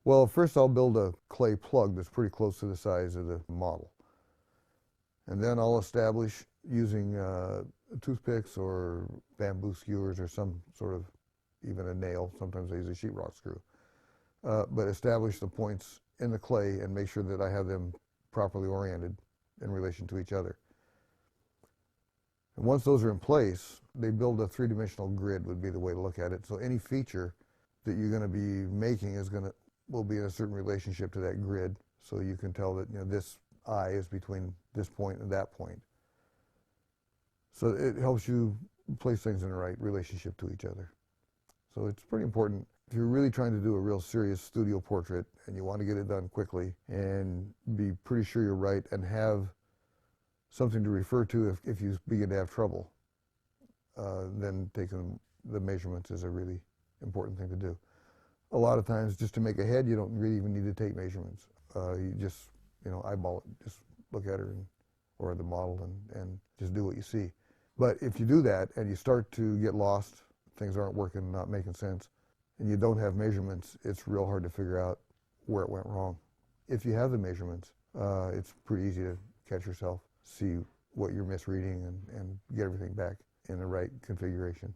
Well, first I'll build a clay plug that's pretty close to the size of the model. And then I'll establish using toothpicks or bamboo skewers or some sort of, even a nail, sometimes I use a sheetrock screw. But establish the points in the clay and make sure that I have them properly oriented in relation to each other. And once those are in place, they build a three-dimensional grid would be the way to look at it. So any feature that you're going to be making will be in a certain relationship to that grid. So you can tell that this eye is between this point and that point. So it helps you place things in the right relationship to each other. So it's pretty important. If you're really trying to do a real serious studio portrait and you want to get it done quickly and be pretty sure you're right and have something to refer to if you begin to have trouble, then taking the measurements is a really important thing to do. A lot of times, just to make a head, you don't really even need to take measurements. You just, eyeball it, just look at her or the model and just do what you see. But if you do that and you start to get lost, things aren't working, not making sense, and you don't have measurements, it's real hard to figure out where it went wrong. If you have the measurements, it's pretty easy to catch yourself, see what you're misreading, and get everything back in the right configuration.